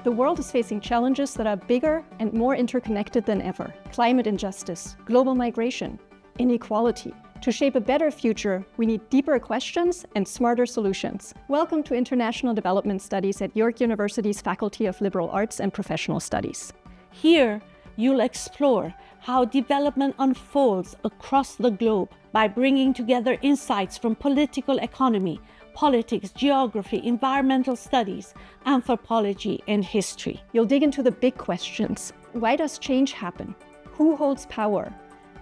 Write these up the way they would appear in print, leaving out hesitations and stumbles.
The world is facing challenges that are bigger and more interconnected than ever. Climate injustice, global migration, inequality. To shape a better future, we need deeper questions and smarter solutions. Welcome to International Development Studies at York University's Faculty of Liberal Arts and Professional Studies. Here, you'll explore how development unfolds across the globe by bringing together insights from political economy, politics, geography, environmental studies, anthropology, and history. You'll dig into the big questions. Why does change happen? Who holds power?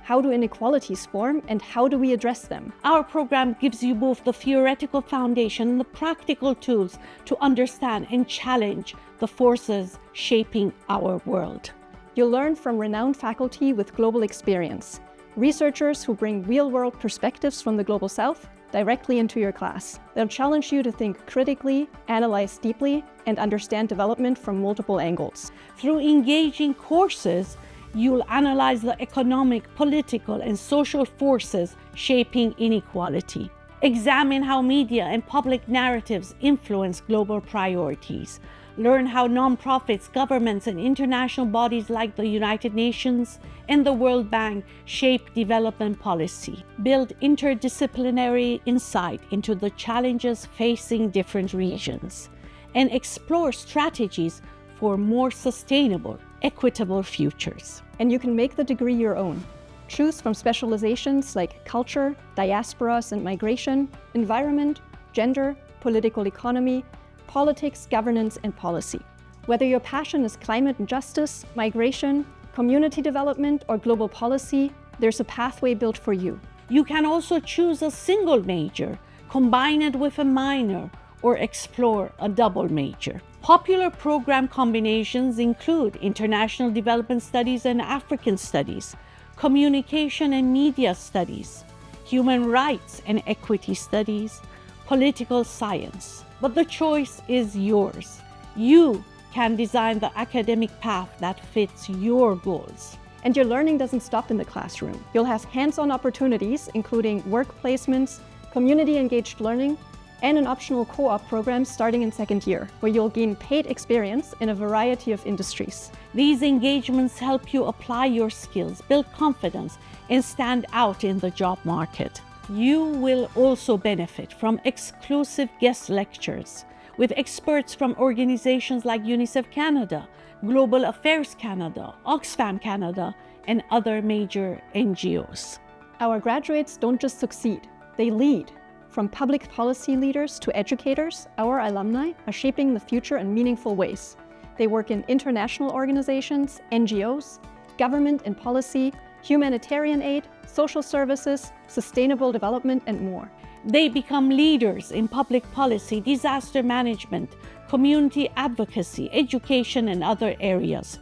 How do inequalities form, and how do we address them? Our program gives you both the theoretical foundation and the practical tools to understand and challenge the forces shaping our world. You'll learn from renowned faculty with global experience, researchers who bring real-world perspectives from the Global South directly into your class. They'll challenge you to think critically, analyze deeply, and understand development from multiple angles. Through engaging courses, you'll analyze the economic, political, and social forces shaping inequality. Examine how media and public narratives influence global priorities. Learn how nonprofits, governments, and international bodies like the United Nations and the World Bank shape development policy. Build interdisciplinary insight into the challenges facing different regions, and explore strategies for more sustainable, equitable futures. And you can make the degree your own. Choose from specializations like culture, diasporas and migration, environment, gender, political economy, politics, governance, and policy. Whether your passion is climate and justice, migration, community development, or global policy, there's a pathway built for you. You can also choose a single major, combine it with a minor, or explore a double major. Popular program combinations include International Development Studies and African Studies, Communication and Media Studies, Human Rights and Equity Studies, Political Science. But the choice is yours. You can design the academic path that fits your goals. And your learning doesn't stop in the classroom. You'll have hands-on opportunities, including work placements, community-engaged learning, and an optional co-op program starting in second year, where you'll gain paid experience in a variety of industries. These engagements help you apply your skills, build confidence, and stand out in the job market. You will also benefit from exclusive guest lectures with experts from organizations like UNICEF Canada, Global Affairs Canada, Oxfam Canada, and other major NGOs. Our graduates don't just succeed, they lead. From public policy leaders to educators, our alumni are shaping the future in meaningful ways. They work in international organizations, NGOs, government and policy, humanitarian aid, social services, sustainable development, and more. They become leaders in public policy, disaster management, community advocacy, education, and other areas,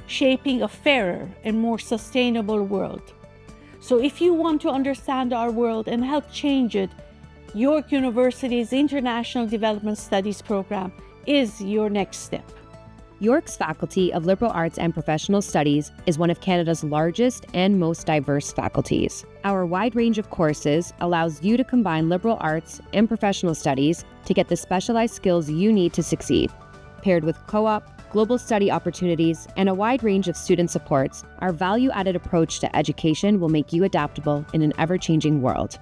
shaping a fairer and more sustainable world. So if you want to understand our world and help change it, York University's International Development Studies program is your next step. York's Faculty of Liberal Arts and Professional Studies is one of Canada's largest and most diverse faculties. Our wide range of courses allows you to combine liberal arts and professional studies to get the specialized skills you need to succeed. Paired with co-op, global study opportunities, and a wide range of student supports, our value-added approach to education will make you adaptable in an ever-changing world.